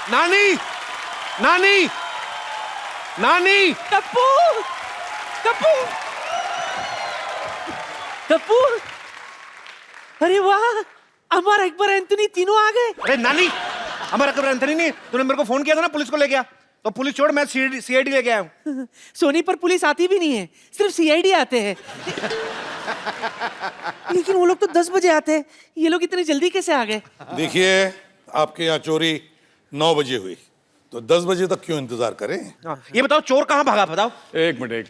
नानी, नानी, नानी। कप्पू, कप्पू, कप्पू, अरे वाह, अमर अकबर एंथनी तीनों आ गए। अरे नानी, अमर अकबर एंथनी नहीं, तूने मेरे को फोन किया था ना पुलिस को ले गया, तो पुलिस छोड़, मैं सीआईडी लेके आया हूँ। सोनी पर पुलिस आती भी नहीं है, सिर्फ सीआईडी आते हैं। लेकिन वो लोग तो 10 बजे आते हैं, ये लोग इतनी जल्दी कैसे आ गए? देखिए, आपके यहाँ चोरी 9 बजे हुई, तो 10 बजे तक क्यों इंतजार करें? ये बताओ चोर कहाँ भागा, बताओ। एक मिनट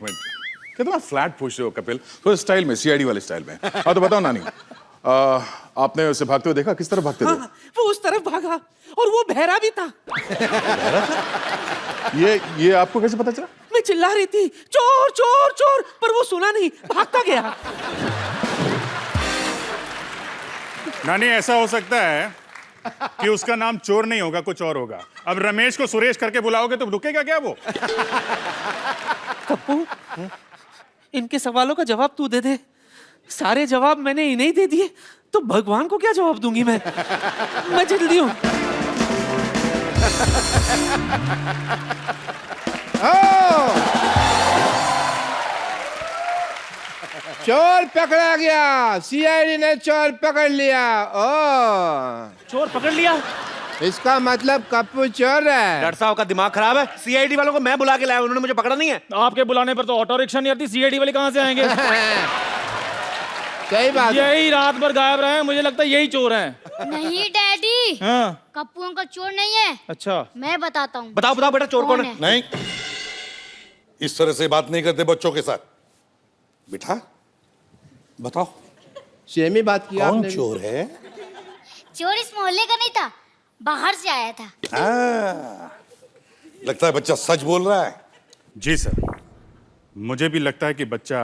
कितना फ्लैट पूछ रहे हो कपिल, तो स्टाइल में, सीआईडी वाले स्टाइल में। हाँ तो बताओ नानी, आपने उसे भागते हुए देखा? किस तरफ भागते थे? हाँ, वो उस तरफ भागा और वो बहरा भी था। ये आपको कैसे पता चला? मैं चिल्ला रही थी चोर चोर चोर, पर वो सुना नहीं, भागता गया। नानी, ऐसा हो सकता है कि उसका नाम चोर नहीं होगा, कुछ और होगा। अब रमेश को सुरेश करके बुलाओगे तो रुकेगा क्या वो? कप्पू, इनके सवालों का जवाब तू दे दे। सारे जवाब मैंने इन्हें ही दे दिए, तो भगवान को क्या जवाब दूंगी मैं जल्दी हूँ। चोर पकड़ा गया, सीआईडी ने चोर पकड़ लिया। ओ, चोर पकड़ लिया, इसका मतलब कप्पू चोर है। डॉक्टर साहब का दिमाग खराब है, सीआईडी वालों को मैं बुला के लाया, उन्होंने मुझे पकड़ा नहीं है। आपके बुलाने पर तो ऑटो रिक्शा नहीं आती, सीआईडी वाले कहाँ से आएंगे? सही बात है। यही रात भर गायब रहे हैं, मुझे लगता है यही चोर हैं। नहीं डैडी, हाँ। कप्पू अंकल चोर नहीं है। अच्छा, मैं बताता हूँ। बताओ बताओ बेटा, चोर कौन है? नहीं, इस तरह से बात नहीं करते बच्चों के साथ। बेटा बताओ, सेम ही बात किया कौन आपने भी। चोर है? चोर इस मोहल्ले का नहीं था, बाहर से आया था। लगता है बच्चा सच बोल रहा है। जी सर, मुझे भी लगता है कि बच्चा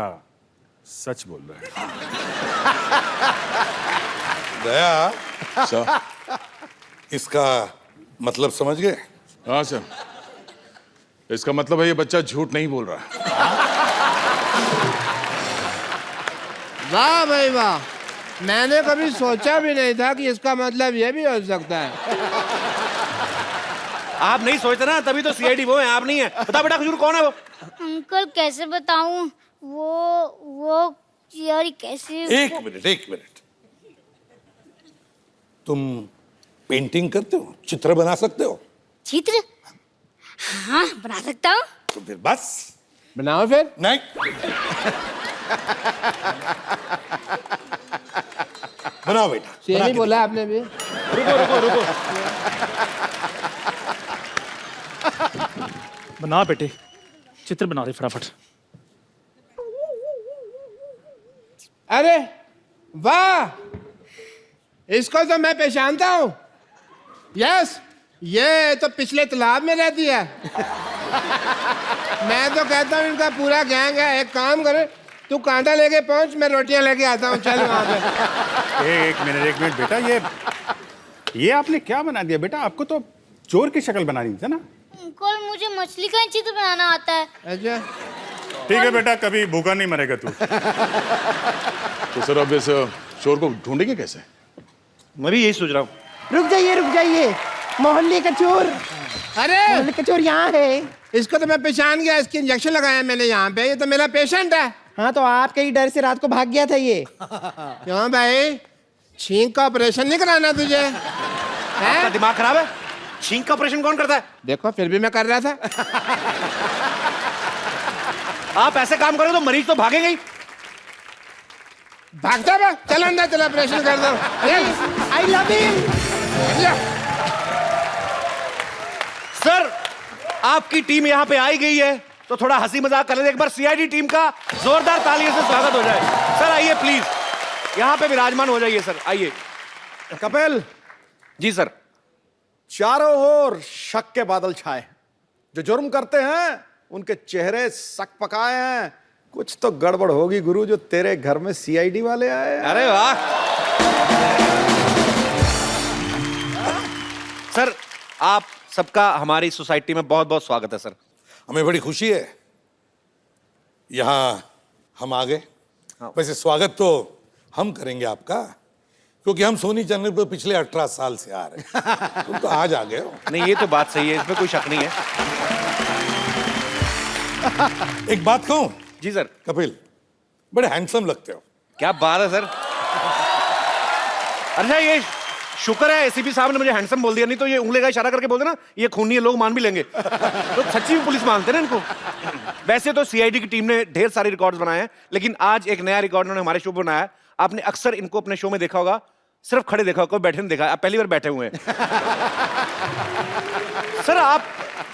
सच बोल रहा है। दया, सर, इसका मतलब समझ गए? हाँ सर, इसका मतलब है ये बच्चा झूठ नहीं बोल रहा। वाह भाई वाह, मैंने कभी सोचा भी नहीं था कि इसका मतलब ये भी हो सकता है। आप नहीं सोचते ना, तभी तो सीआईडी वो है, आप नहीं है। बता बेटा, खजूर कौन है वो? अंकल कैसे बताऊं? वो यार कैसे? एक मिनट, तुम पेंटिंग करते हो, चित्र बना सकते हो? चित्र? हाँ, बना सकता हूँ। तो फिर बस बनाओ फिर। नहीं। बनाओ बेटा, सेम बना ही के बोला आपने भी। रुको। बना बेटे, चित्र बना दे फटाफट। अरे वाह, इसको तो मैं पहचानता हूँ। यस, ये तो पिछले तालाब में रहती है। मैं तो कहता हूँ इनका पूरा गैंग है। एक काम करे, तू कांटा लेके पहुंच, मैं रोटियां लेके आता हूँ। चल वहां पे। एक मिनट बेटा, ये आपने क्या बना दिया बेटा? आपको तो चोर की शक्ल बनानी थी ना। अंकल, मुझे मछली का ही चित्र बनाना आता है। अच्छा, ठीक है बेटा, कभी भूखा नहीं मरेगा तू। तो सर अब इस चोर को ढूंढेंगे कैसे? मैं भी यही सोच रहा हूँ। रुक जाइए, मोहल्ले का चोर, अरे मोहल्ले का चोर यहाँ है। इसको तो मैं पहचान गया, इसकी इंजेक्शन लगाया मैंने यहाँ पे। ये तो मेरा पेशेंट है। हाँ, तो आपके ही डर से रात को भाग गया था ये। क्यों भाई, छींक का ऑपरेशन नहीं कराना तुझे? आपका दिमाग खराब है? छींक का ऑपरेशन कौन करता है? देखो, फिर भी मैं कर रहा था। आप ऐसे काम करो तो मरीज तो भागेंगे ही। भागता बा, चल अंदर, चल ऑपरेशन कर दो। I love him. सर, आपकी टीम यहाँ पे आई गई है, तो थोड़ा हंसी मजाक कर लेते। एक बार सीआईडी टीम का जोरदार तालियों से स्वागत हो जाए। सर आइए प्लीज, यहाँ पे विराजमान हो जाइए। सर आइए। कपिल जी सर। चारों ओर शक के बादल छाए। जो जुर्म करते हैं उनके चेहरे सक पकाए हैं। कुछ तो गड़बड़ होगी गुरु, जो तेरे घर में सीआईडी वाले आए। अरे वाह सर, आप सबका हमारी सोसाइटी में बहुत बहुत स्वागत है सर। हमें बड़ी खुशी है यहाँ हम आ गए। वैसे स्वागत तो हम करेंगे आपका, क्योंकि हम सोनी चैनल पर पिछले 18 साल से आ रहे हैं। तुम तो आज आ गए हो। नहीं, ये तो बात सही है, इसमें कोई शक नहीं है। एक बात कहूं जी सर। कपिल, बड़े हैंडसम लगते हो। क्या बात है सर। अच्छा, ये शुक्र है एसीपी साहब ने मुझे हैंडसम बोल दिया, नहीं तो ये उंगली का इशारा करके बोलते ना ये खूनी है, लोग मान भी लेंगे। तो सच्ची में पुलिस मानते ना इनको। वैसे तो सीआईडी की टीम ने ढेर सारे रिकॉर्ड्स बनाए हैं, लेकिन आज एक नया रिकॉर्ड उन्होंने हमारे शो पर बनाया। आपने अक्सर इनको अपने शो में देखा होगा, सिर्फ खड़े देखा होगा, कोई बैठे नहीं देखा। आप पहली बार बैठे हुए हैं। सर, आप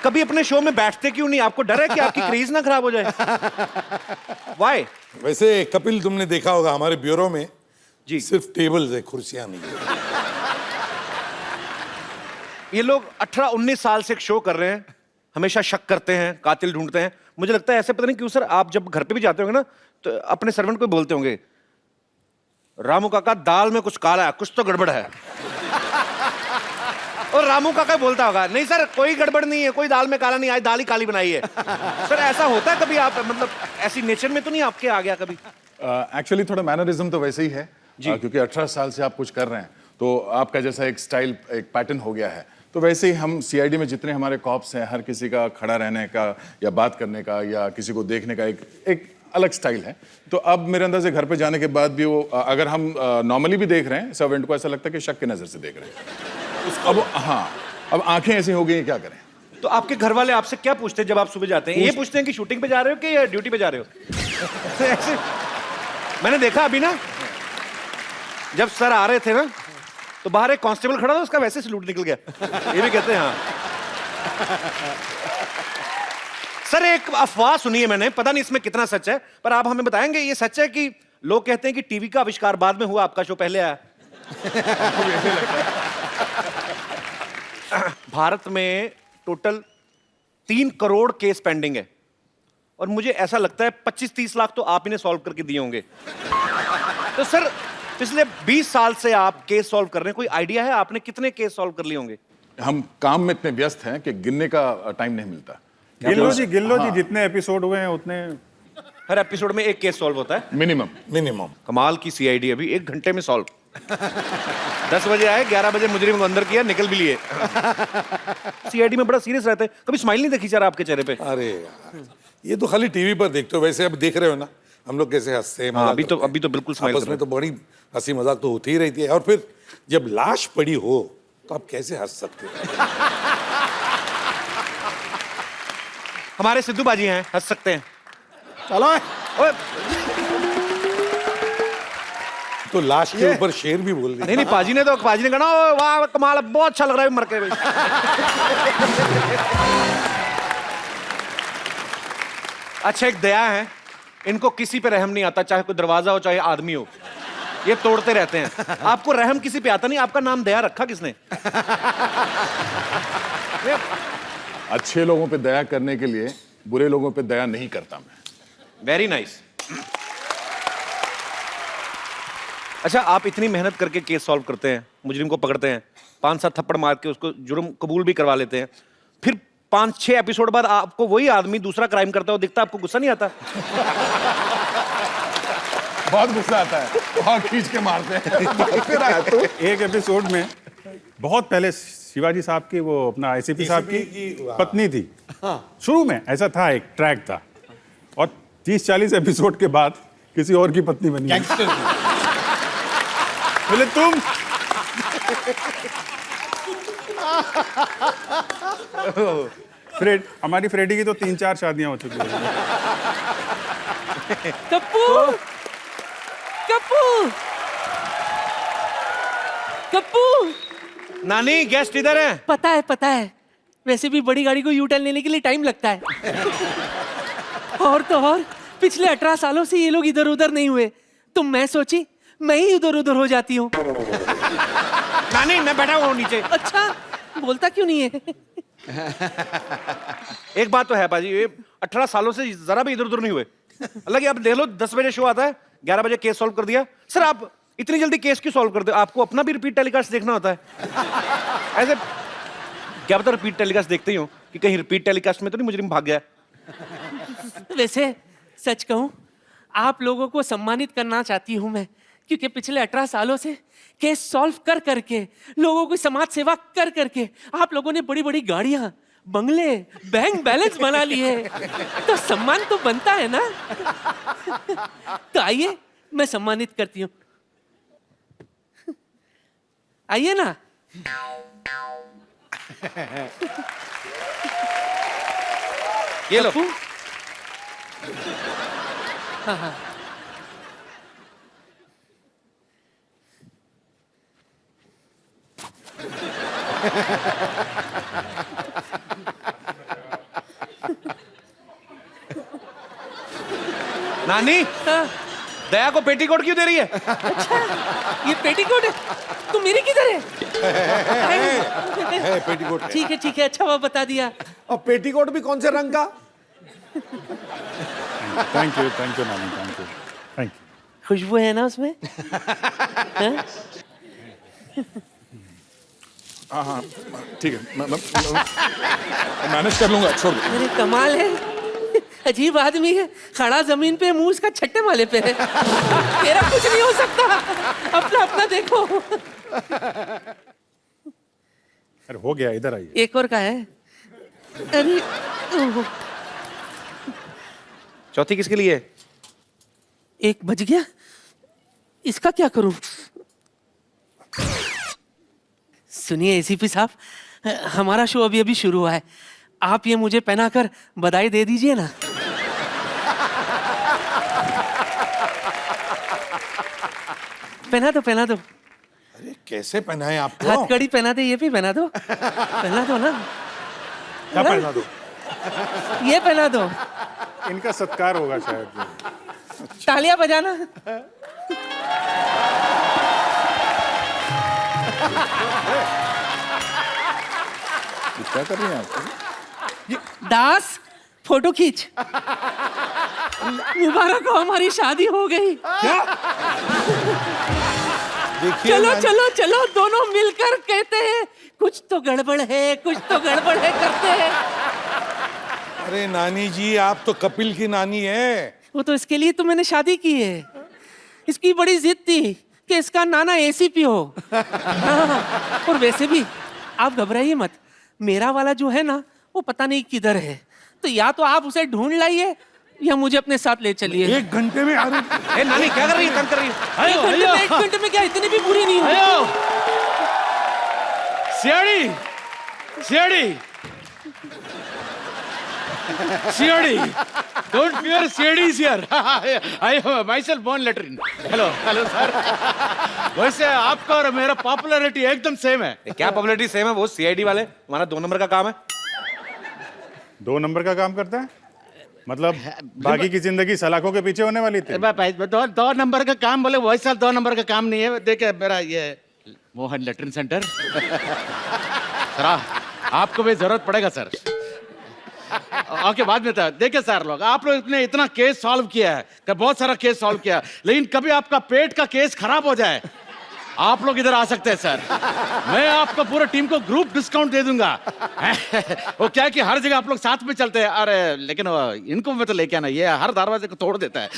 कभी अपने शो में बैठते क्यों नहीं? आपको डर है कि आपकी क्रेज ना खराब हो जाए? वाई? वैसे कपिल, तुमने देखा होगा हमारे ब्यूरो में जी सिर्फ टेबल्स है, कुर्सियां नहीं है। ये लोग 18-19 साल से एक शो कर रहे हैं, हमेशा शक करते हैं, कातिल ढूंढते हैं। मुझे लगता है ऐसे, पता नहीं क्यों सर, आप जब घर पे भी जाते होंगे ना तो अपने सर्वेंट को बोलते होंगे, रामू काका दाल में कुछ काला है, कुछ तो गड़बड़ है। और रामू काका बोलता होगा, नहीं सर कोई गड़बड़ नहीं है, कोई दाल में काला नहीं, आज दाल ही काली बनाई है। सर ऐसा होता है कभी? आप मतलब ऐसी नेचर में तो नहीं आपके आ गया कभी? एक्चुअली थोड़ा मैनरिज्म तो वैसे ही है, क्योंकि 18 साल से आप कुछ कर रहे हैं तो आपका जैसा एक स्टाइल, एक पैटर्न हो गया है। तो वैसे ही हम सीआईडी में जितने हमारे कॉप्स हैं, हर किसी का खड़ा रहने का या बात करने का या किसी को देखने का एक अलग स्टाइल है। तो अब मेरे अंदर से घर पे जाने के बाद भी वो, अगर हम नॉर्मली भी देख रहे हैं सर्वेंट को, ऐसा लगता है कि शक की नजर से देख रहे हैं। अब हाँ, अब आंखें ऐसी हो गई हैं, क्या करें। तो आपके घर वाले आपसे क्या पूछते हैं जब आप सुबह जाते हैं? ये पूछते हैं कि शूटिंग पे जा रहे हो कि या ड्यूटी पे जा रहे हो? ऐसे मैंने देखा अभी ना, जब सर आ रहे थे ना तो बाहर एक कांस्टेबल खड़ा था, उसका वैसे सलूट निकल गया। ये भी कहते हैं हाँ। सर, एक अफवाह सुनी है मैंने, पता नहीं इसमें कितना सच है, पर आप हमें बताएंगे ये सच है कि लोग कहते हैं कि टीवी का आविष्कार बाद में हुआ, आपका शो पहले आया? भारत में टोटल 3 करोड़ केस पेंडिंग है और मुझे ऐसा लगता है 25-30 लाख तो आप ही ने सॉल्व करके दिए होंगे। तो सर, पिछले 20 साल से आप केस सॉल्व कर रहे हैं, कोई आइडिया है आपने कितने केस सॉल्व कर लिए होंगे? हम काम में इतने व्यस्त हैं कि गिनने का टाइम नहीं मिलता। गिन लो जी, जितने एपिसोड हुए हैं उतने। हर एपिसोड में एक केस सॉल्व होता है मिनिमम। कमाल की सीआईडी, अभी 1 घंटे में सॉल्व। 10 बजे आए, 11 बजे मुजरिम को अंदर किया, निकल भी लिए। सीआईडी में बड़ा सीरियस रहते हैं, कभी स्माइल नहीं देखी सर आपके चेहरे पे? अरे यार, ये तो खाली टीवी पर देखते हो, वैसे अब देख रहे हो ना हम लोग कैसे हंसते हैं। हाँ, अभी तो बिल्कुल स्माइल आपस में तो बड़ी हंसी मजाक तो होती ही रहती है, और फिर जब लाश पड़ी हो तो आप कैसे हंस सकते हो? हमारे सिद्धू बाजी हैं, हंस सकते हैं। चलो ओए, तो लाश के ऊपर शेर भी बोल दिया। नहीं पाजी ने कहा ना, "ओ, वाह कमाल, बहुत अच्छा लग रहा है मर के।" अच्छा, एक दया है, इनको किसी पे रहम नहीं आता, चाहे कोई दरवाजा हो चाहे आदमी हो, ये तोड़ते रहते हैं। आपको रहम किसी पे आता नहीं, आपका नाम दया रखा किसने? अच्छे लोगों पे दया करने के लिए बुरे लोगों पे दया नहीं करता मैं। Very nice. अच्छा, आप इतनी मेहनत करके केस सॉल्व करते हैं, मुजरिम को पकड़ते हैं, 5-7 थप्पड़ मार के उसको जुर्म कबूल भी करवा लेते हैं, फिर 5-6 एपिसोड बाद आपको वही आदमी दूसरा क्राइम करता हो दिखता, आपको गुस्सा नहीं आता? बहुत गुस्सा आता है, बहुत खींच के मारते हैं। फिर आया तो एक एपिसोड में बहुत पहले शिवाजी साहब की, वो अपना एसीपी साहब की पत्नी थी। शुरू में ऐसा था, एक ट्रैक था, और 30-40 एपिसोड के बाद किसी और की पत्नी बनी। बोले तुम हमारी फ्रेडी की तो 3-4 शादियां हो चुकी हैं। कप्पू, कप्पू, कप्पू। नानी, गेस्ट इधर है। पता है, वैसे भी बड़ी गाड़ी को यू टर्न लेने के लिए टाइम लगता है। और तो और पिछले 18 सालों से ये लोग इधर उधर नहीं हुए, तो मैं सोची मैं ही इधर उधर हो जाती हूँ। नानी, मैं बैठा हुआ हूँ नीचे। अच्छा, बोलता क्यों नहीं है? एक बात तो है पाजी, ये 18 सालों से जरा भी इधर उधर नहीं हुए। अलग आप देख लो, 10 बजे शो आता है, 11 बजे केस सॉल्व कर दिया। सर, आप इतनी जल्दी केस क्यों सॉल्व करते हो? आपको अपना भी रिपीट टेलीकास्ट देखना होता है? ऐसे क्या पता रिपीट टेलीकास्ट देखते ही हो कि कहीं रिपीट टेलीकास्ट में तो नहीं मुजरिम भाग गया? वैसे सच कहूं, आप लोगों को सम्मानित करना चाहती हूं मैं क्योंकि पिछले 18 सालों से केस सॉल्व कर करके, लोगों की समाज सेवा कर करके आप लोगों ने बड़ी बड़ी गाड़ियां, बंगले, बैंक बैलेंस बना लिए, तो सम्मान तो बनता है ना। तो आइए मैं सम्मानित करती हूँ, आइए ना। ये लो। पप्पू? हाँ हाँ। नानी, हाँ, दया को पेटीकोट क्यों दे रही है? ये पेटीकोट है, तो मेरी किधर है? पेटीकोट है। ठीक है, अच्छा वो बता दिया। और पेटीकोट भी कौन से रंग का? थैंक यू नानी, थैंक यू। खुशबू है ना उसमें? हाँ? हाँ ठीक है, मैं मैनेज कर लूंगा, छोड़ दो। अरे कमाल है, अजीब आदमी है, खड़ा जमीन पे, मुंह उसका छट्टे माले पे है। तेरा कुछ नहीं हो सकता, अपना अपना देखो। अरे हो गया, इधर आइए। एक और का है। अरे ओह, चौथी किसके लिए है? एक बज गया, इसका क्या करूं? सुनिए एसीपी साहब, हमारा शो अभी अभी शुरू हुआ है, आप ये मुझे पहनाकर बधाई दे दीजिए ना। पहना दो। अरे कैसे पहनाए आपको? हथकड़ी पहना दे, ये भी पहना दो। पहना दो ना। क्या पहना दो? ये पहना दो। इनका सत्कार होगा शायद। तालियां बजाना। क्या कर रही हैं आप? दास, फोटो खींच। मुबारक हो, हमारी शादी हो गई। देखिए चलो दोनों मिलकर कहते हैं कुछ तो गड़बड़ है करते हैं। अरे नानी जी, आप तो कपिल की नानी है। वो तो इसके लिए तो मैंने शादी की है। इसकी बड़ी जिद थी कि इसका नाना एसीपी हो। हाँ, और वैसे भी आप घबराइए मत, मेरा वाला जो है ना वो पता नहीं किधर है, तो या तो आप उसे ढूंढ लाइए या मुझे अपने साथ ले चलिए। 1 घंटे में? अरे ए नानी क्या कर रही है? तंग कर रही है। एक घंटे में क्या, इतनी भी बुरी नहीं हो। CID, don't fear, CID is here. I have myself born lettering. Hello sir. वैसे आपका और मेरा पॉपुलैरिटी एकदम सेम है। क्या पॉपुलैरिटी सेम है? वो सीआईडी वाले, हमारा 2 नंबर का काम है। 2 नंबर का काम करता है मतलब बाकी की जिंदगी सलाखों के पीछे होने वाली थी। 2 नंबर का काम बोले, वैसा 2 नंबर का काम नहीं है। देखिए मेरा ये मोहन लेटरिन सेंटर। सर आपको भी जरूरत पड़ेगा सर। ओके, बाद में था। देखिए सर, आप लोग ने इतना केस सॉल्व किया है, बहुत सारा केस सॉल्व किया, लेकिन कभी आपका पेट का केस खराब हो जाए, आप लोग इधर आ सकते हैं सर। मैं आपको पूरे टीम को ग्रुप डिस्काउंट दे दूंगा। वो क्या है कि हर जगह आप लोग साथ में चलते हैं। अरे लेकिन इनको मैं तो लेके आना, ये हर दरवाजे को तोड़ देता है।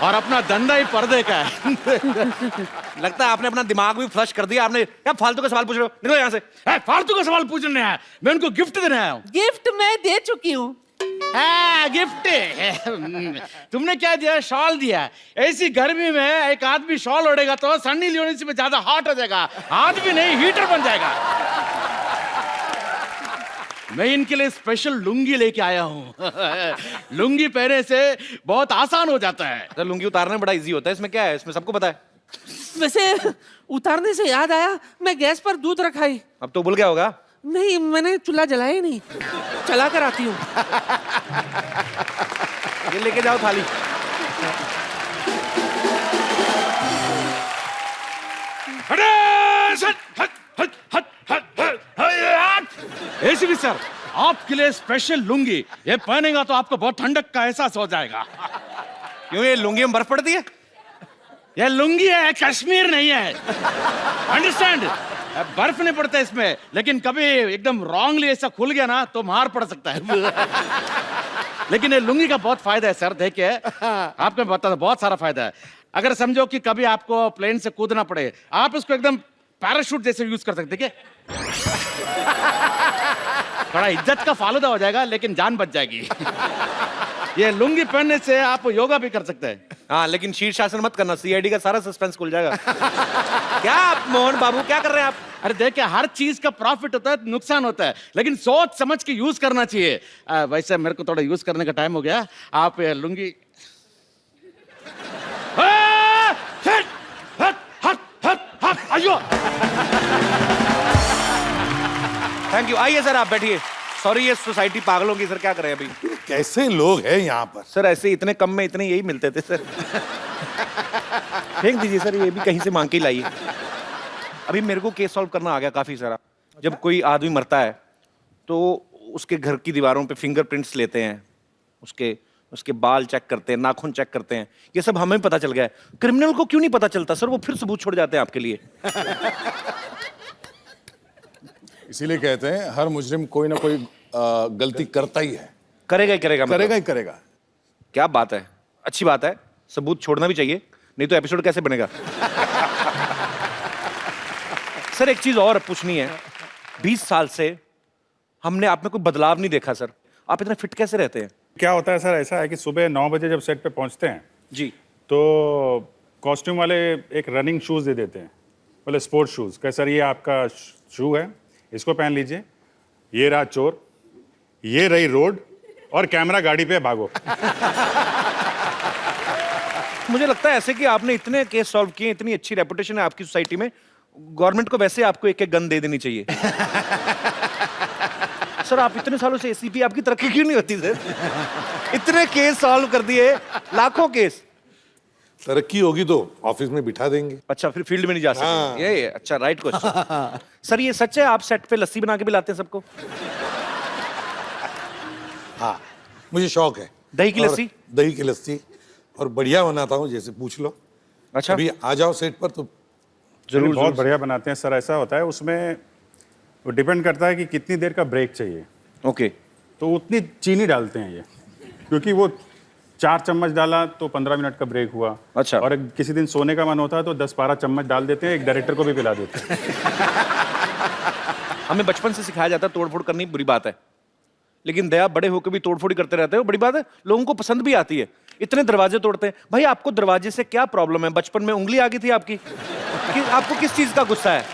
और अपना धंधा ही पर्दे का है। लगता है आपने अपना दिमाग भी फ्लश कर दिया। आपने क्या फालतू का सवाल पूछ रहे हो? निकलो यहाँ से। फालतू का सवाल पूछने आया, मैं उनको गिफ्ट देने आया हूँ। गिफ्ट मैं दे चुकी हूँ। गिफ्ट तुमने क्या दिया? शॉल दिया। ऐसी गर्मी में एक आदमी शॉल ओढ़ेगा तो सन्नी लियोनी से ज्यादा हॉट हो जाएगा, आदमी नहीं हीटर बन जाएगा। मैं इनके लिए स्पेशल लुंगी लेके आया हूँ। लुंगी पहने से बहुत आसान हो जाता है। सर लुंगी उतारना बड़ा इजी होता है, इसमें क्या है? इसमें सबको पता है। वैसे उतारने से याद आया, मैं गैस पर दूध रखाई। अब तो भूल गया होगा। नहीं, मैंने चूल्हा जलाया ही नहीं, चला कर आती हूँ। ये लेके जाओ थाली। एसीपी सर, आपके लिए स्पेशल लुंगी। ये पहनेगा तो आपको बहुत ठंडक का एहसास हो जाएगा। क्यों, ये लुंगी में बर्फ पड़ती है? ये लुंगी है, कश्मीर नहीं है। अंडरस्टैंड? बर्फ नहीं पड़ता इसमें, लेकिन कभी एकदम रॉन्गली ऐसा खुल गया ना तो मार पड़ सकता है। लेकिन ये लुंगी का बहुत फायदा है सर। देखिए आपको बता दो, बहुत सारा फायदा है। अगर समझो कि कभी आपको प्लेन से कूदना पड़े, आप इसको एकदम पैराशूट जैसे यूज कर सकते क्या? थोड़ा इज्जत का फालूदा हो जाएगा लेकिन जान बच जाएगी। ये लुंगी पहनने से आप योगा भी कर सकते हैं। हाँ, लेकिन शीर्षासन मत करना, सीआईडी का सारा सस्पेंस खुल जाएगा। क्या आप मोहन बाबू क्या कर रहे हैं आप? अरे देखिए, हर चीज का प्रॉफिट होता है, नुकसान होता है, लेकिन सोच समझ के यूज करना चाहिए। वैसे मेरे को थोड़ा यूज करने का टाइम हो गया। आप ये लुंगी अयो। Thank you. आइए सर, आप बैठिए। सॉरी, ये सोसाइटी पागलों की सर, क्या करें अभी? कैसे लोग हैं यहाँ पर? सर ऐसे इतने कम में इतने यही मिलते थे सर। फेंक दीजिए सर, ये भी कहीं से मांग के ही लाइए। अभी मेरे को केस सॉल्व करना आ गया काफी सारा। जब कोई आदमी मरता है तो उसके घर की दीवारों पे फिंगरप्रिंट्स लेते हैं, उसके बाल चेक करते हैं, नाखून चेक करते हैं। ये सब हमें पता चल गया है। क्रिमिनल को क्यों नहीं पता चलता सर? वो फिर सबूत छोड़ जाते हैं आपके लिए। इसीलिए कहते हैं हर मुजरिम कोई ना कोई गलती करता ही है। करेगा ही करेगा, मतलब। करेगा ही करेगा। क्या बात है, अच्छी बात है। सबूत छोड़ना भी चाहिए, नहीं तो एपिसोड कैसे बनेगा? सर एक चीज और पूछनी है। 20 साल से हमने आप में कोई बदलाव नहीं देखा सर। आप इतने फिट कैसे रहते हैं? क्या होता है सर, ऐसा है कि सुबह 9 बजे जब सेट पे पहुंचते हैं जी, तो कॉस्ट्यूम वाले एक रनिंग शूज दे देते हैं, बोले स्पोर्ट्स शूज। कह सर ये आपका शू है, इसको पहन लीजिए। ये रहा चोर, ये रही रोड, और कैमरा गाड़ी पे भागो। मुझे लगता है ऐसे कि आपने इतने केस सॉल्व किए, इतनी अच्छी रेपुटेशन है आपकी सोसाइटी में, गवर्नमेंट को वैसे आपको एक एक गन दे देनी चाहिए। सर आप इतने सालों से एसीपी, आपकी तरक्की क्यों नहीं होती सर? इतने केस सॉल्व कर दिए, लाखों केस। तरक्की होगी तो ऑफिस में बिठा देंगे। अच्छा, फिर फील्ड में नहीं जा सकते। हाँ। ये अच्छा, राइट क्वेश्चन। सर ये सच है आप सेट पे लस्सी बना के भी लाते हैं सबको? हाँ, मुझे शौक है। दही की और लस्सी? दही की लस्सी, और बढ़िया बनाता हूँ, जैसे पूछ लो। अच्छा, अभी आ जाओ सेट पर तो जरूर। बहुत बढ़िया बनाते हैं सर। ऐसा होता है उसमें, वो डिपेंड करता है कि कितनी देर का ब्रेक चाहिए। ओके। तो उतनी चीनी डालते हैं ये, क्योंकि वो 4 चम्मच डाला तो 15 मिनट का ब्रेक हुआ। अच्छा। और किसी दिन सोने का मन होता है तो 10-12 चम्मच डाल देते हैं, एक डायरेक्टर को भी पिला देते हैं। हमें बचपन से सिखाया जाता है तोड़फोड़ करनी बुरी बात है, लेकिन दया बड़े होकर भी तोड़फोड़ ही करते रहते हो, बड़ी बात है। लोगों को पसंद भी आती है। इतने दरवाजे तोड़ते हैं। भाई आपको दरवाजे से क्या प्रॉब्लम है? बचपन में उंगली आ गई थी आपकी? आपको किस चीज का गुस्सा है?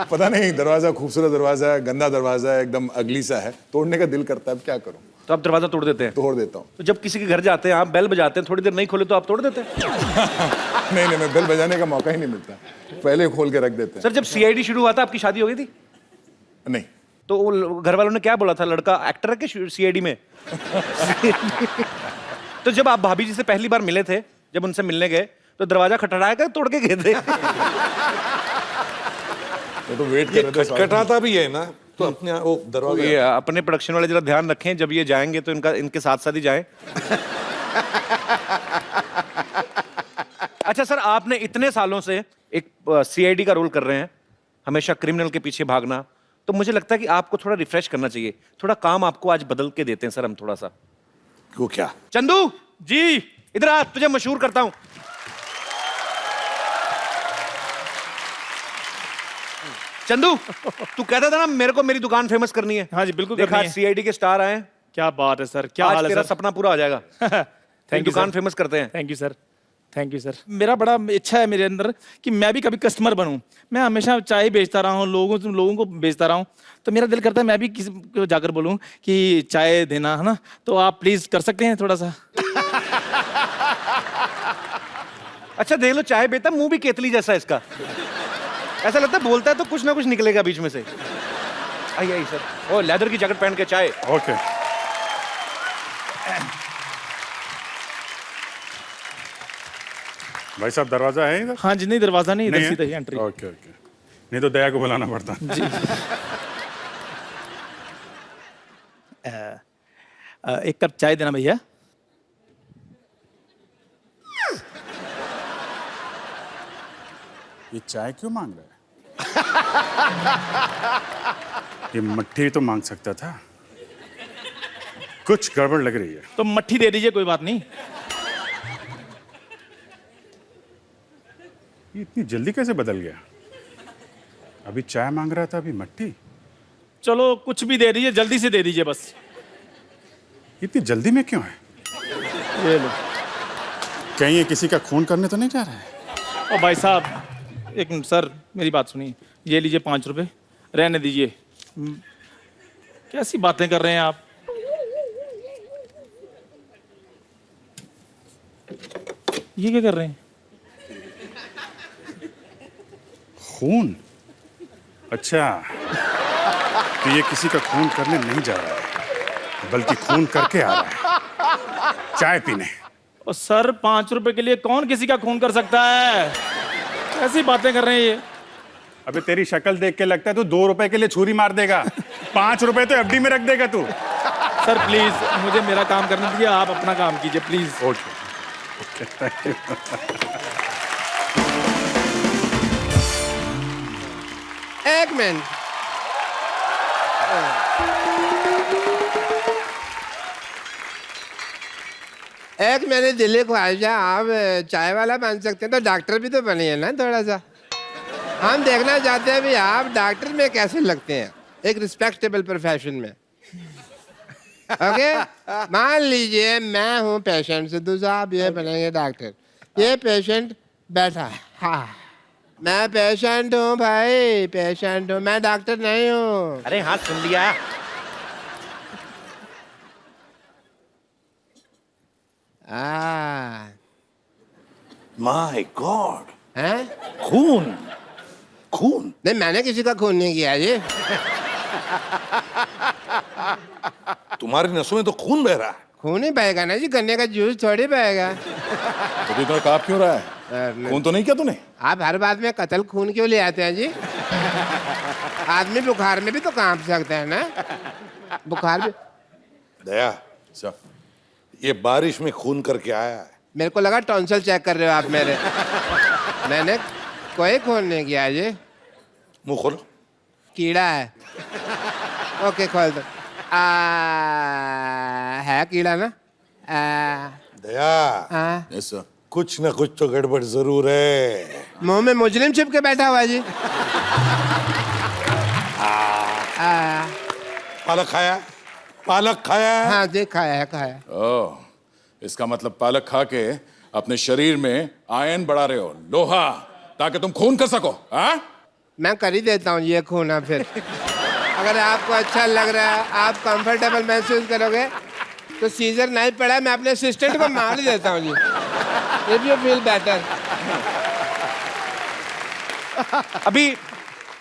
पता नहीं, दरवाजा खूबसूरत दरवाजा है, गंदा दरवाजा है, एकदम अगली सा है, तोड़ने का दिल करता है, अब क्या करूं? तो आप दरवाजा तोड़ देते हैं? तोड़ देता हूँ। तो जब किसी के घर जाते हैं आप, बेल बजाते हैं, थोड़ी देर नहीं खोले तो आप तोड़ देते हैं? नहीं, मैं बेल बजाने का मौका ही नहीं मिलता, पहले खोल के रख देते हैं। सर जब सीआईडी शुरू हुआ था आपकी शादी हो गई थी? नहीं। तो वो घर वालों ने क्या बोला था, लड़का एक्टर है क्या सीआईडी में? तो जब आप भाभी जी से पहली बार मिले थे, जब उनसे मिलने गए, तो दरवाजा खटखटाया कर तोड़ के गए थे? तो वेट कर ये रहे थे। खटखटाता भी है ना, तो अपने वो तो दरवाजा। ये अपने प्रोडक्शन वाले जरा ध्यान रखें, जब ये जाएंगे तो इनके साथ साथ ही जाएं। अच्छा सर, आपने इतने सालों से एक सीआईडी का रोल कर रहे हैं, हमेशा क्रिमिनल के पीछे भागना, तो मुझे लगता है कि आपको थोड़ा रिफ्रेश करना चाहिए। थोड़ा काम आपको आज बदल के देते हैं सर हम थोड़ा सा। वो क्या? चंदू जी इधर आ, तुझे मशहूर करता हूं। चंदू, तू कहता था ना मेरे को मेरी दुकान फेमस करनी है। हाँ जी, बिल्कुल देखा, करनी है। सीआईडी के स्टार आए हैं। क्या बात है सर, क्या आज हाल है तेरा सर? सपना पूरा हो जाएगा। थैंक यू दुकान सर। फेमस करते हैं। Thank you sir, thank you sir. मेरा बड़ा इच्छा है मेरे अंदर कि मैं भी कभी कस्टमर बनूं। मैं हमेशा चाय बेचता रहा हूं, लोगों को बेचता रहा हूं, तो मेरा दिल करता है मैं भी किसी को जाकर बोलूं कि चाय देना है ना, तो आप प्लीज कर सकते हैं थोड़ा सा? अच्छा देख लो, चाय बेटा मुंह भी केतली जैसा है इसका। ऐसा लगता है बोलता है तो कुछ ना कुछ निकलेगा बीच में से। आइए आइए सर। ओ लेदर की जैकेट पहन के चाय। ओके। भाई साहब दरवाजा है इधर? हाँ जी, नहीं दरवाजा नहीं, इधर नहीं है? सीधा ही एंट्री। ओके ओके, नहीं तो दया को बुलाना पड़ता। जी। एक कप चाय देना भैया। ये चाय क्यों मांग रहा है? ये मट्ठी तो मांग सकता था। कुछ गड़बड़ लग रही है। तो मट्ठी दे दीजिए, कोई बात नहीं। ये इतनी जल्दी कैसे बदल गया? अभी चाय मांग रहा था, अभी मट्टी। चलो कुछ भी दे दीजिए, जल्दी से दे दीजिए बस। इतनी जल्दी में क्यों है? ये लो। कहीं ये किसी का खून करने तो नहीं जा रहा है? ओ भाई साहब, एक मिनट सर, मेरी बात सुनिए। ये लीजिए 5 रुपए, रहने दीजिए। कैसी बातें कर रहे हैं आप? ये क्या कर रहे हैं? खून? अच्छा, तो ये किसी का खून करने नहीं जा रहा है, बल्कि खून करके आ रहा है चाय पीने। और सर 5 रुपए के लिए कौन किसी का खून कर सकता है? कैसी बातें कर रहे हैं ये? अबे तेरी शक्ल देख के लगता है तू 2 रुपए के लिए छुरी मार देगा। 5 रुपए तो एफडी में रख देगा तू। सर प्लीज मुझे मेरा काम करने दीजिए, आप अपना काम कीजिए प्लीज। Okay, thank you. एक मिनट, एक मेरे दिल्ली ख्वाहिश है, आप चाय वाला बन सकते हैं तो डॉक्टर भी तो बनिए ना थोड़ा सा। हम देखना चाहते हैं भी आप डॉक्टर में कैसे लगते हैं, एक रिस्पेक्टेबल प्रोफेशन में। ओके, मान लीजिए मैं हूँ पेशेंट, सिद्धू साहब ये बनेंगे डॉक्टर। ये पेशेंट बैठा है, हाँ मैं पेशेंट हूँ भाई, पेशेंट हूँ, मैं डॉक्टर नहीं हूँ। अरे हाँ सुन लिया। माय गॉड, हैं? खून खून। नहीं मैंने किसी का खून नहीं किया जी। तुम्हारी नसों में तो खून बह रहा है। खून ही बहेगा ना जी, गन्ने का जूस थोड़ी बहेगा। तो इतना काप क्यों रहा है? खून तो नहीं किया तूने? आप हर बात में कत्ल खून क्यों ले आते हैं जी? आदमी बुखार में भी तो कांप सकता है ना, बुखार भी। दया, सर, ये बारिश में खून करके आया है। मेरे को लगा टॉन्सिल चेक कर रहे हो आप मेरे। मैंने कोई खून नहीं किया जी। मुंह खोलो। कीड़ा है। ओके खोल दो। है कीड़ा ना? दया, यस सर। कुछ ना कुछ तो गड़बड़ जरूर है। मुंह में मुजरिम छिप के बैठा हुआ है जी। पालक खाया? पालक खाया? हाँ जी खाया है, खाया। ओह, इसका मतलब पालक खा के अपने शरीर में आयन बढ़ा रहे हो, लोहा, ताकि तुम खून कर सको। हाँ, मैं कर ही देता हूँ ये खून। अब फिर अगर आपको अच्छा लग रहा है, आप कंफर्टेबल महसूस करोगे तो सीजर नहीं पड़ा, मैं अपने असिस्टेंट को मार देता हूँ जी। If you feel better. अभी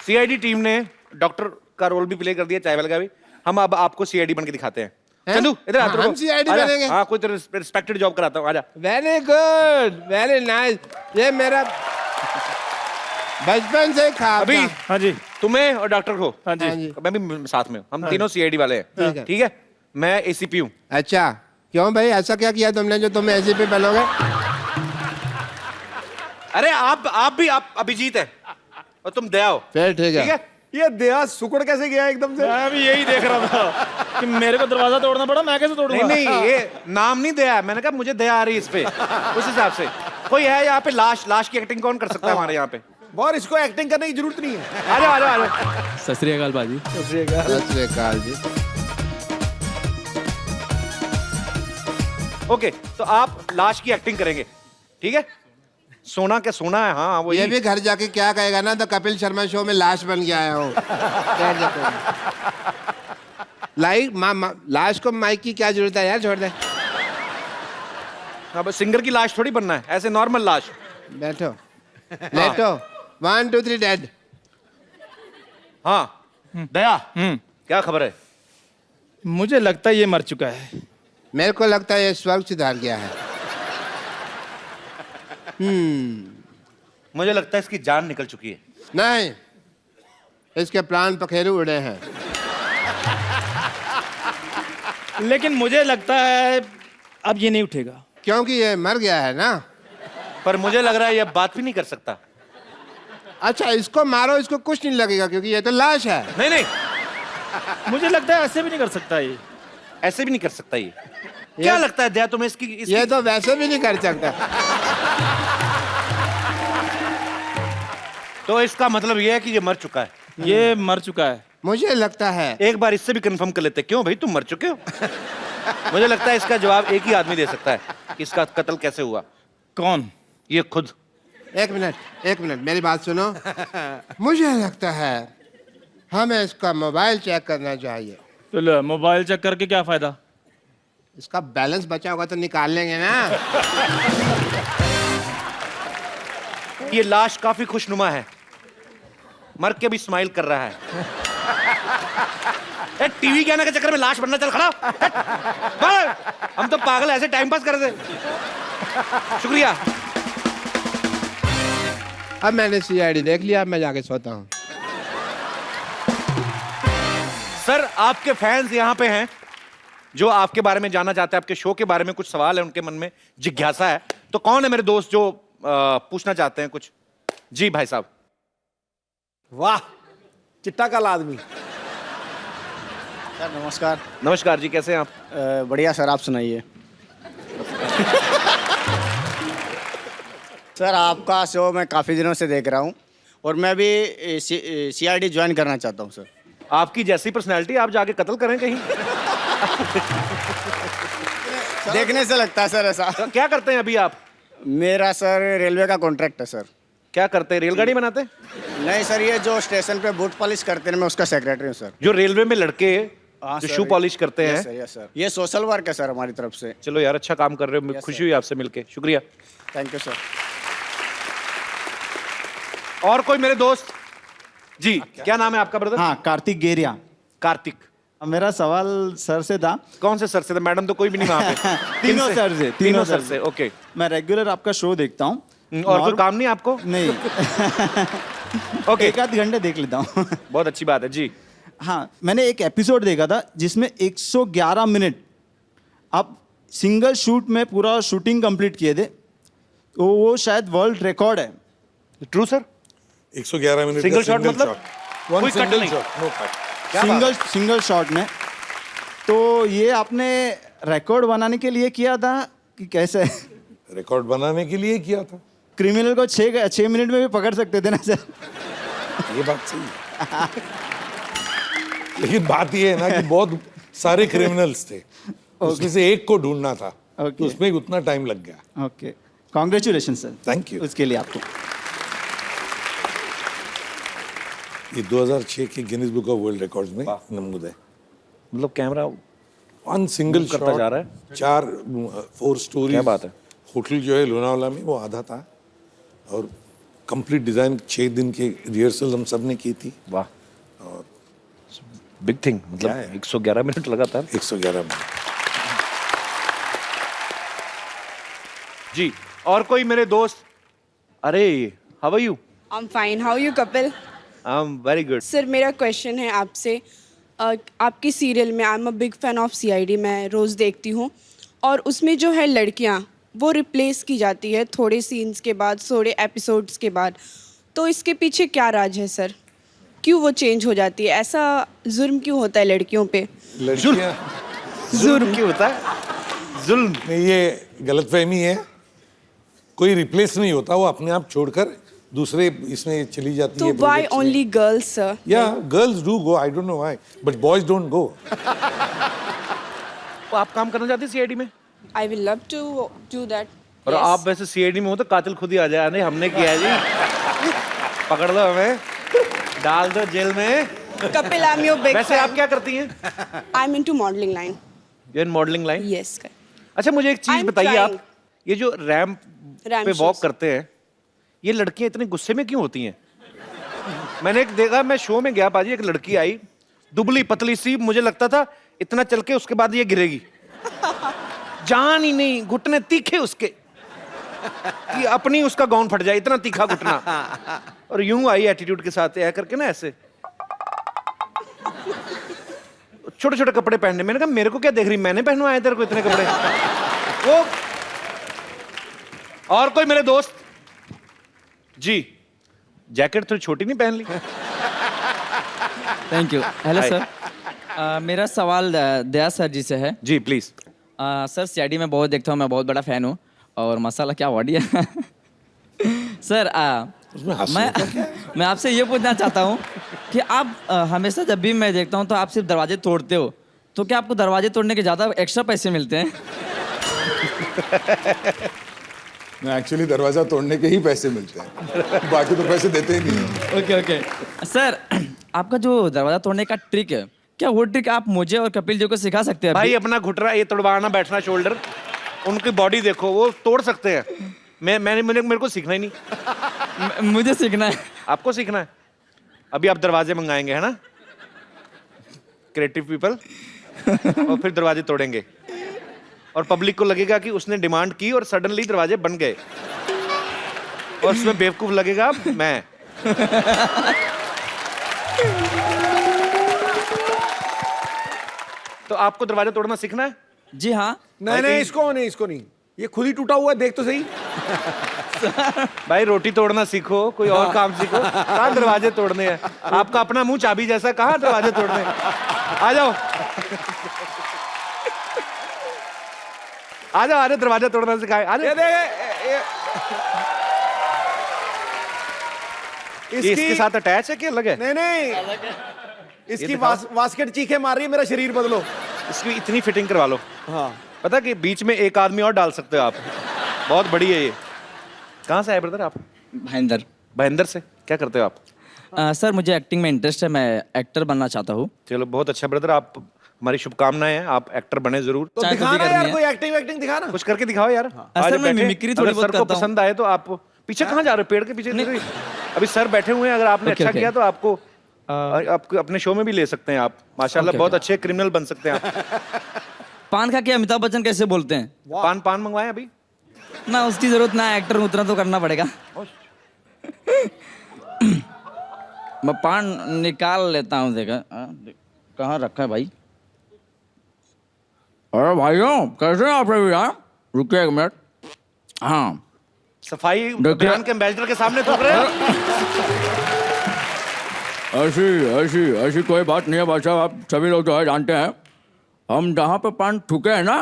सीआईडी टीम ने डॉक्टर का रोल भी प्ले कर दिया, चाय वाले का भी। हम अब आपको सीआईडी बन के दिखाते हैं। चंदू इधर आ, हम CID बनेंगे? हाँ, कोई रिस्पेक्टेड जॉब कराता हूँ, आजा। Very good, very nice. ये मेरा बचपन से ख्वाब अभी था। हाँ जी, तुम्हें और डॉक्टर को, हाँ जी, हाँ जी। मैं भी साथ में हूँ। हम तीनों सीआईडी वाले हैं, ठीक है। ठीक है? मैं एसीपी हूँ। अच्छा क्यों भाई, ऐसा क्या किया तुमने जो तुम ऐसे पे बनोगे? अरे आप भी अभिजीत है और तुम दया हो। फिर ठीक है। ये दया सुकड़ कैसे गया एकदम से? मैं भी यही देख रहा था कि मेरे को दरवाजा तोड़ना पड़ा, मैं कैसे तोड़ूंगा? नहीं ये नाम नहीं दया है, मैंने कहा मुझे दया आ रही है इस पे, उस हिसाब से। कोई है यहाँ पे लाश की एक्टिंग कौन कर सकता है हमारे यहाँ पे? और इसको एक्टिंग करने की जरूरत नहीं है। आ जाओ आ जाओ आ जाओ। सत श्री अकाल बाजी। सत श्री अकाल जी। ओके, तो आप लाश की एक्टिंग करेंगे, ठीक है? सोना क्या सोना है, हाँ वो ये भी घर जाके क्या कहेगा ना, तो कपिल शर्मा शो में लाश बन के आया हूँ। क्या कहते हैं? लाश को माइक की क्या जरूरत है यार, छोड़ दे। अब सिंगर की लाश थोड़ी बनना है, ऐसे नॉर्मल लाश। बैठो लेटो। 1 2 3 डेड। हाँ दया, क्या खबर है? मुझे लगता है ये मर चुका है। मेरे को लगता है ये स्वर्ग सिधार गया है। मुझे लगता है इसकी जान निकल चुकी है। नहीं, इसके प्राण पखेरु उड़े हैं। लेकिन मुझे लगता है अब ये नहीं उठेगा, क्योंकि ये मर गया है ना। पर मुझे लग रहा है ये बात भी नहीं कर सकता। अच्छा इसको मारो, इसको कुछ नहीं लगेगा क्योंकि ये तो लाश है। नहीं नहीं, मुझे लगता है ऐसे भी नहीं कर सकता ये। ऐसे भी नहीं कर सकता ये। क्या लगता है दया तुम्हें इसकी ये तो वैसे भी नहीं कर सकता। तो इसका मतलब ये है कि ये मर चुका है। ये मर चुका है। मुझे लगता है एक बार इससे भी कंफर्म कर लेते हैं। क्यों भाई, तुम मर चुके हो? मुझे लगता है इसका जवाब एक ही आदमी दे सकता है कि इसका कत्ल कैसे हुआ। कौन? ये खुद। एक मिनट मेरी बात सुनो। मुझे लगता है हमें इसका मोबाइल चेक करना चाहिए। तो लो, मोबाइल चेक करके क्या फायदा? इसका बैलेंस बचा होगा तो निकाल लेंगे ना। ये लाश काफी खुशनुमा है, मर के भी स्माइल कर रहा है। टीवी के आने के चक्कर में लाश बनना, चल खड़ा। हम तो पागल ऐसे टाइम पास कर दे। शुक्रिया। अब मैंने सीआईडी देख लिया, अब मैं जाके सोता हूँ। सर, आपके फैंस यहाँ पे हैं जो आपके बारे में जानना चाहते हैं, आपके शो के बारे में कुछ सवाल है उनके मन में, जिज्ञासा है। तो कौन है मेरे दोस्त जो पूछना चाहते हैं कुछ? जी भाई साहब। वाह, चिट्टा काला आदमी। सर नमस्कार। नमस्कार जी, कैसे हैं आप? बढ़िया सर, आप सुनाइए। सर आपका शो मैं काफ़ी दिनों से देख रहा हूँ और मैं भी सीआईडी ज्वाइन करना चाहता हूँ सर। आपकी जैसी पर्सनैलिटी, आप जाके कत्ल करें कहीं। देखने से लगता है सर ऐसा। क्या करते हैं अभी आप? मेरा सर रेलवे का कॉन्ट्रैक्ट है सर। क्या करते हैं, रेलगाड़ी बनाते हैं? नहीं सर, ये जो स्टेशन पे बूट पॉलिश करते हैं, मैं उसका सेक्रेटरी हूँ सर। जो रेलवे में लड़के हाँ जो सर, शू पॉलिश करते हैं। यस सर, ये सोशल वर्क है सर हमारी तरफ से। चलो यार, अच्छा काम कर रहे हो, खुशी हुई आपसे मिलके। शुक्रिया। Thank you sir. और कोई मेरे दोस्त? जी, क्या नाम है आपका ब्रदर? हाँ, कार्तिक गेरिया। कार्तिक। मेरा सवाल सर से था। कौन से सर से था? मैडम तो कोई भी नहीं वहां पे। तीनों सर से। तीनों सर से। ओके। मैं रेगुलर आपका शो देखता हूँ। और कोई काम नहीं आपको? नहीं। ओके, एक आध घंटे देख लेता हूँ। बहुत अच्छी बात है जी। हाँ, मैंने एक एपिसोड देखा था जिसमें 111 मिनट आप सिंगल शूट में पूरा शूटिंग कंप्लीट किए थे। तो वो शायद वर्ल्ड रिकॉर्ड है। True sir? 111 minute single shot मतलब कोई कट नहीं? सिंगल शॉट में। तो ये आपने रिकॉर्ड बनाने के लिए किया था कि कैसे? रिकॉर्ड बनाने के लिए किया था। क्रिमिनल को 6 मिनट में भी पकड़ सकते थे ना सर? ये बात सही है। लेकिन बात ये है ना कि बहुत सारे क्रिमिनल्स थे, उसमें से एक को ढूंढना था, तो उसमें उतना टाइम लग गया। Okay, congratulation sir. Thank you उसके लिए आपको। ये 2006 के Guinness book of world records में नमूद है। मतलब कैमरा वन सिंगल करता जा रहा है। 4 स्टोरी। क्या बात है। होटल जो है लोनावाला में, वो आधा था और कंप्लीट डिजाइन 6 दिन के रिहर्सल हम सब ने की थी। वाह, और बिग थिंग। मतलब 111 मिनट लगातार। 111 मिनट। जी, और कोई मेरे दोस्त? अरे, how are you? I am fine, how you Kapil? I am very good. Sir मेरा क्वेश्चन है आपसे। आपकी सीरियल में I am a big fan of CID, मैं रोज़ देखती हूँ और उसमें जो है लड़कियाँ वो रिप्लेस की जाती है थोड़े सीन्स के बाद, थोड़े एपिसोड्स के बाद। तो इसके पीछे क्या राज है सर? क्यों वो चेंज हो जाती है? ऐसा जुर्म क्यों होता है लड़कियों पे? जुर्म क्यों होता है? जुल्म नहीं, ये गलतफहमी है। कोई रिप्लेस नहीं होता, वो अपने आप छोड़कर दूसरे इसमें चली जाती तो है। Why only girls sir? या girls do go, I don't know why, but boys don't go. तो आप काम करना चाहते हैं सीआईडी में? I will love to do that. और आप वैसे सीआईडी में हो तो कातिल खुद ही आ जाए। नहीं, हमने किया है जी। पकड़ लो हमें, डाल दो जेल में। Kapil, I am your big वैसे आप क्या करती हैं? I am into modelling line. You in modelling line? Yes. अच्छा, मुझे एक चीज बताइए, आप ये जो रैंप पे वॉक shows। करते हैं, ये लड़कियां इतने गुस्से में क्यों होती हैं? मैंने एक देखा, मैं शो में गया पाजी, एक लड़की आई दुबली पतली सी, मुझे लगता था इतना चल के उसके बाद ये गिरेगी। जान ही नहीं, घुटने तीखे उसके कि अपनी उसका गाउन फट जाए, इतना तीखा घुटना। और यूं आई एटीट्यूड के साथ ऐ करके ना, ऐसे छोटे छोटे कपड़े पहनने। मैंने कहा मेरे को क्या देख रही, मैंने पहनवाए तेरे को इतने कपड़े? वो और कोई मेरे दोस्त? जी, जैकेट थोड़ी छोटी नहीं पहन ली? Thank you. हेलो सर, मेरा सवाल दया सर जी से है। जी प्लीज। सर सीआईडी में बहुत देखता हूँ, मैं बहुत बड़ा फैन हूँ और मसाला क्या बॉडी है। सर उसमें मैं आपसे ये पूछना चाहता हूँ कि आप हमेशा जब भी मैं देखता हूँ तो आप सिर्फ दरवाजे तोड़ते हो, तो क्या आपको दरवाजे तोड़ने के ज़्यादा एक्स्ट्रा पैसे मिलते हैं? मैं एक्चुअली दरवाजा तोड़ने के ही पैसे मिलते हैं, बाकी तो पैसे देते ही नहीं। ओके ओके सर, आपका जो दरवाजा तोड़ने का ट्रिक है, क्या वो ट्रिक आप मुझे और कपिल जी को सिखा सकते हैं? भाई अपना घुटना ये तोड़वाना, बैठना शोल्डर, उनकी बॉडी देखो, वो तोड़ सकते हैं। मेरे को सीखना ही नहीं। मुझे सीखना है। आपको सीखना है? अभी आप दरवाजे मंगाएंगे, है ना? क्रिएटिव पीपल, और फिर दरवाजे तोड़ेंगे और पब्लिक को लगेगा कि उसने डिमांड की और सडनली दरवाजे बन गए, और उसमें बेवकूफ लगेगा मैं। तो आपको दरवाजा तोड़ना सीखना है? जी हाँ। नहीं, इसको नहीं, ये खुद ही टूटा हुआ है, देख तो सही। भाई रोटी तोड़ना सीखो, कोई और काम सीखो, कहाँ दरवाजे तोड़ने हैं? आपका अपना मुंह चाबी जैसा, कहाँ दरवाजे तोड़ने हैं? आ जाओ आ जाओ, दरवाजा तोड़ना सिखाए। आ जाओ। इसके साथ अटैच है कि अलग है? नहीं, इसकी वास्केट चीखे मार रही है, मेरा शरीर बदलो। इसकी इतनी फिटिंग करवा लो। हाँ, पता कि बीच में एक आदमी और डाल सकते हो आप, बहुत बड़ी है ये। कहाँ से आए ब्रदर आप? भाईंदर से। क्या करते हो आप? सर मुझे एक्टिंग में इंटरेस्ट है, मैं एक्टर बनना चाहता हूँ। चलो बहुत अच्छा ब्रदर, आप हमारी शुभकामनाएं हैं, आप एक्टर बने जरूर। तो दिखाना यार, कोई एक्टिंग दिखाना, कुछ करके दिखाओ यार। सर मैं मिमिक्री थोड़ी बहुत सर को पसंद आए तो आप पीछे कहाँ जा रहे हो? पेड़ के पीछे। अभी सर बैठे हुए हैं, अगर आपने अच्छा किया तो आपको अपने शो में भी ले सकते हैं आप। माशाल्लाह बहुत अच्छे क्रिमिनल बन सकते हैं आप। पान खा के अमिताभ बच्चन कैसे बोलते हैं? पान मंगवाए अभी ना, उसकी जरूरत ना, एक्टर उतना तो करना पड़ेगा। मैं पान निकाल लेता हूँ, देखा कहाँ रखा है भाई? अरे भाइयों कैसे हैं आप लोग? यार रुकिए एक मिनट। हाँ, सफाई अभियान के एम्बेसडर के सामने थूक रहे हो? ऐसी कोई बात नहीं है भाई साहब, आप सभी लोग जो है जानते हैं, हम जहाँ पे पान थूके हैं ना,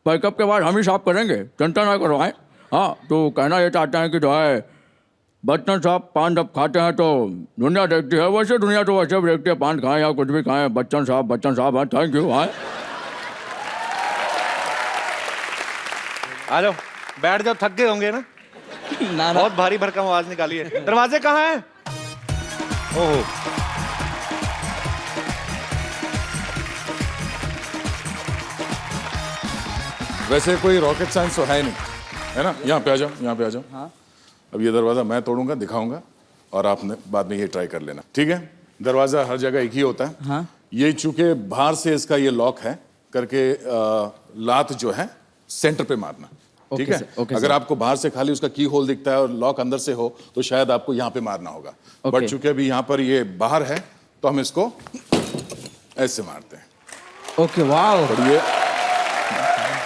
पैकअप के बाद हम ही साफ करेंगे, चिंता ना करवाएं। हाँ, तो कहना ये चाहते हैं कि जो है बच्चन साहब पान जब खाते हैं तो दुनिया देखती है, वैसे दुनिया तो वैसे भी देखती है, पान खाएं या कुछ भी खाएं, बच्चन साहब हैं। Thank you. हाँ आ जाओ, बैठ जाओ, थक गए होंगे ना? ना बहुत भारी भरकम आवाज निकाली है। दरवाजे कहाँ हैं? ओहो, वैसे कोई रॉकेट साइंस तो है नहीं, है ना? यहाँ पे आ जाओ। हाँ। अब ये दरवाजा मैं तोड़ूंगा, दिखाऊंगा, और आपने बाद में ये ट्राई कर लेना, ठीक है? दरवाजा हर जगह एक ही होता है। हाँ। ये चूंकि बाहर से इसका ये लॉक है करके लात जो है सेंटर पे मारना, ठीक है? अगर आपको बाहर से खाली उसका की होल दिखता है और लॉक अंदर से हो तो शायद आपको यहाँ पे मारना होगा, बट चूंकि अभी यहाँ पर ये बाहर है तो हम इसको ऐसे मारते हैं। Okay, wow. और ये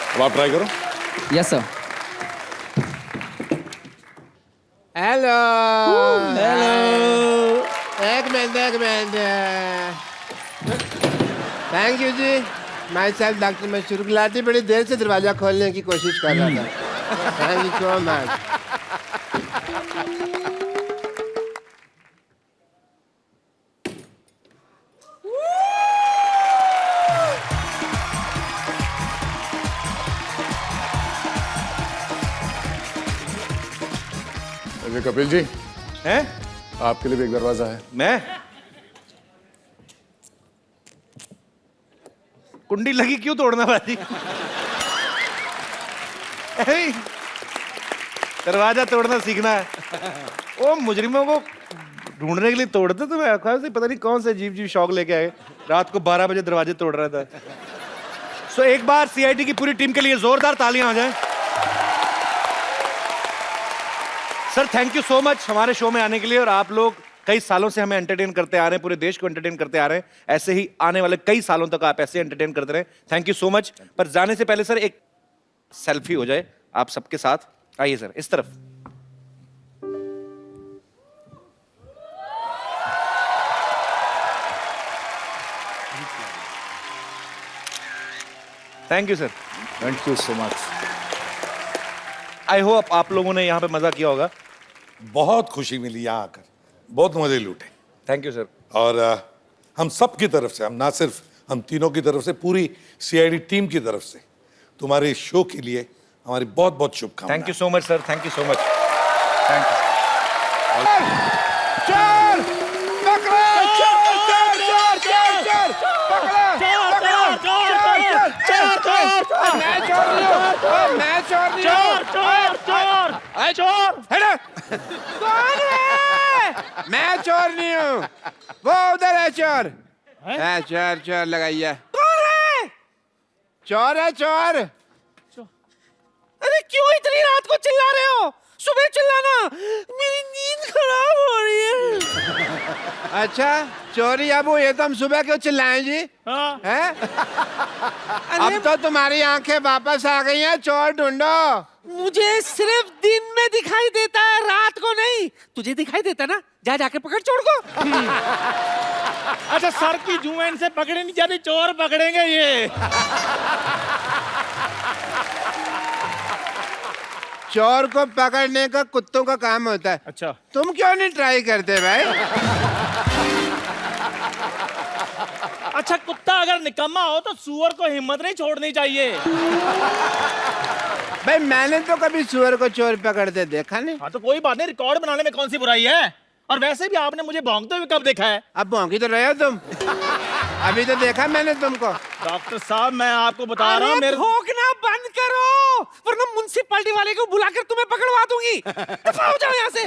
अब आप ट्राई करो। Yes sir. हेलो। एक minute. Thank you ji. Myself doctor Mashhoor Gulati बड़ी देर से दरवाजा खोलने की कोशिश कर रहा था। Thank you so much. अरे कपिल जी, हैं? आपके लिए भी एक दरवाजा है। मैं कुंडी लगी क्यों तोड़ना भाई? दरवाजा तोड़ना सीखना है। ओ मुजरिमों को ढूंढने के लिए तोड़ते तो मैं पता नहीं कौन से अजीब शौक लेके आए, रात को 12 बजे दरवाजे तोड़ रहा था। सो एक बार सीआईडी की पूरी टीम के लिए जोरदार तालियां आ जाएं। Sir thank you so much हमारे शो में आने के लिए, और आप लोग कई सालों से हमें एंटरटेन करते आ रहे हैं, पूरे देश को एंटरटेन करते आ रहे हैं। ऐसे ही आने वाले कई सालों तक आप ऐसे एंटरटेन करते रहे। Thank you so much. पर जाने से पहले सर एक सेल्फी हो जाए आप सबके साथ। आइए सर इस तरफ। Thank you sir. Thank you so much. I hope आप लोगों ने यहाँ पे मजा किया होगा। बहुत खुशी मिली यहाँ आकर, बहुत मजे लूटे। Thank you sir. और हम सब की तरफ से, हम ना सिर्फ हम तीनों की तरफ से, पूरी सीआईडी टीम की तरफ से तुम्हारे शो के लिए हमारी बहुत बहुत शुभकामनाएं। Thank you so much sir, thank you so much, thank you. चोर पकड़ो, चोर चोर चोर चोर चोर पकड़ो, पकड़ो, चोर चोर चोर चोर, मैं चोर नहीं हूँ, मैं चोर नहीं हूँ, चोर चोर चोर, हेलो, कौन है? मैं चोर नहीं हूँ, वो उधर है चोर, है चोर, चोर लगाइए। कौन है? चोर है चोर। अरे क्यों इतनी रात को चिल्ला रहे हो? सुबह चिल्लाना, मेरी नींद खराब हो रही है। अच्छा चोरी अब ये तो हम सुबह क्यों चिल्लाएं जी? हैं? अब तो तुम्हारी आंखें वापस आ गई हैं, चोर ढूंढो। मुझे सिर्फ दिन में दिखाई देता है, रात को नहीं। तुझे दिखाई देता ना? जा जाके पकड़ चोर को। अच्छा सर की जुएन से पकड़े नहीं जाती, चोर पकड़ेंगे ये। चोर को पकड़ने का कुत्तों का काम होता है। अच्छा तुम क्यों नहीं ट्राई करते भाई? अच्छा कुत्ता अगर निकम्मा हो तो सुअर को हिम्मत नहीं छोड़नी चाहिए। भाई मैंने तो कभी सुअर को चोर पकड़ते देखा नहीं। हाँ तो कोई बात नहीं, रिकॉर्ड बनाने में कौन सी बुराई है। और वैसे भी आपने मुझे भौंकते हुए कब देखा है? अब भौंकी तो रहे हो तुम। अभी तो देखा मैंने तुमको। डॉक्टर साहब मैं आपको बता रहा हूँ, मेरे भौंकना बंद करो, वरना म्युनिसिपैलिटी वाले को बुलाकर तुम्हें पकड़वा दूंगी। दफा हो जाओ यहाँ से।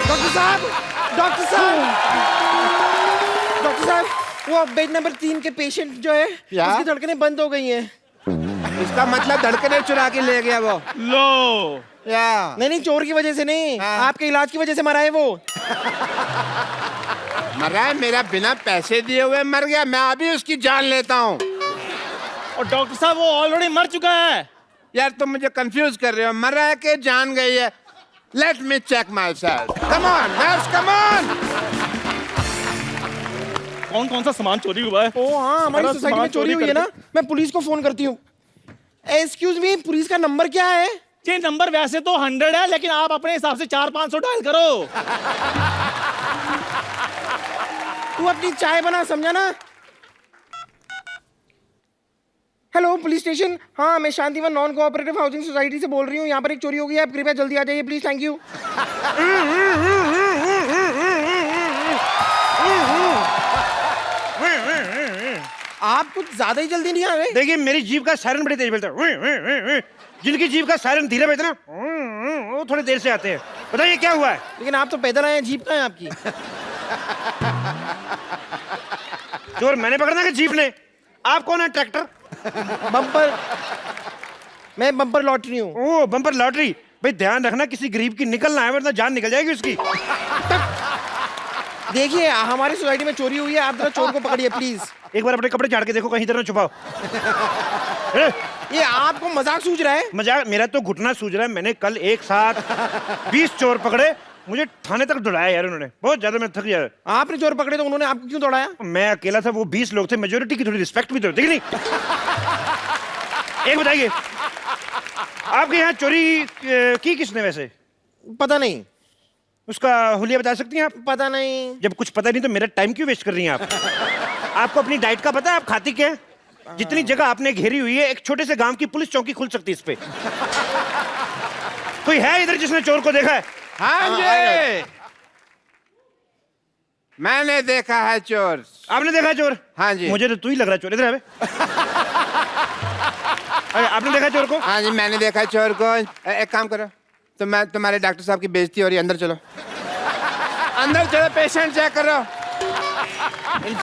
डॉक्टर साहब, डॉक्टर साहब, डॉक्टर साहब, वो बेड नंबर 3 के पेशेंट जो है, क्या? उसकी धड़कनें बंद हो गई हैं। इसका मतलब धड़कने चुरा के ले गया वो। लो या नहीं चोर की वजह से नहीं, आपके इलाज की वजह से मरा है वो। मरा है? मेरा बिना पैसे दिए हुए मर गया? मैं अभी उसकी जान लेता हूँ। और डॉक्टर साहब वो ऑलरेडी मर चुका है। यार तुम मुझे कंफ्यूज कर रहे हो, मरा है कि जान गई है? Let me check myself. Come on nurse, come on. कौन कौन सा सामान चोरी हुआ है? ओ हाँ, हमारी सोसाइटी में चोरी हुई है ना, मैं पुलिस को फोन करती हूँ। एक्सक्यूज मी, पुलिस का नंबर क्या है? ये नंबर वैसे तो 100 है, लेकिन आप अपने हिसाब से 400-500 डायल करो। तू अपनी चाय बना, समझा ना? हेलो पुलिस स्टेशन, हाँ मैं Shantivan non cooperative housing society से बोल रही हूँ। यहाँ पर एक चोरी हो गई है, आप कृपया जल्दी आ जाइए प्लीज, थैंक यू। आप कुछ ज्यादा ही जल्दी नहीं आ रहे। देखिए मेरी जीभ का सायरन बड़ी तेज बजता है। जिनकी जीभ का सायरन धीरे बजता है ना, वो थोड़ी देर से आते हैं। बताइए क्या हुआ है? लेकिन आप तो पैदल आए हैं, जीप कहाँ है आपकी? चोर मैंने पकड़ना कि जीप ने? आप कौन है? ट्रैक्टर? बम्पर, मैं बम्पर लॉटरी हूँ। ओ बम्पर लॉटरी। भाई ध्यान रखना, किसी गरीब की निकलना है वरना जान निकल जाएगी उसकी। देखिए हमारी सोसाइटी में चोरी हुई है, आप जरा चोर को पकड़िए प्लीज। एक बार अपने कपड़े झाड़ के देखो, कहीं इधर ना छुपाओ। ये आपको मजाक सूझ रहा है? मजाक? मेरा तो घुटना सूझ रहा है। मैंने कल एक साथ 20 चोर पकड़े, मुझे थाने तक दौड़ाया यार उन्होंने, बहुत ज्यादा मैं थक गया। आपने चोर पकड़े तो उन्होंने आपको क्यों दौड़ाया? मैं अकेला था, वो 20 लोग थे, मेजोरिटी की थोड़ी रिस्पेक्ट भी तो ठीक नहीं? एक बताइए, आपके यहाँ चोरी की किसने वैसे? पता नहीं। उसका हुलिया बता सकती हैं आप? पता नहीं। जब कुछ पता नहीं तो मेरा टाइम क्यों वेस्ट कर रही हैं आप? आपको अपनी डाइट का पता है? आप खाती क्या है? जितनी जगह आपने घेरी हुई है, एक छोटे से गांव की पुलिस चौकी खुल सकती है इस पे। कोई है इधर जिसने चोर को देखा है? हाँ जी, मैंने देखा है चोर। आपने देखा है चोर? हाँ जी। मुझे तो तू ही लग रहा है चोर। इधर आवे। अरे आपने देखा चोर को? हाँ जी मैंने देखा है चोर को। एक काम करो, तो मैं तुम्हारे डॉक्टर साहब की बेइज्जती हो रही है, अंदर चलो। अंदर चलो, पेशेंट चेक करो।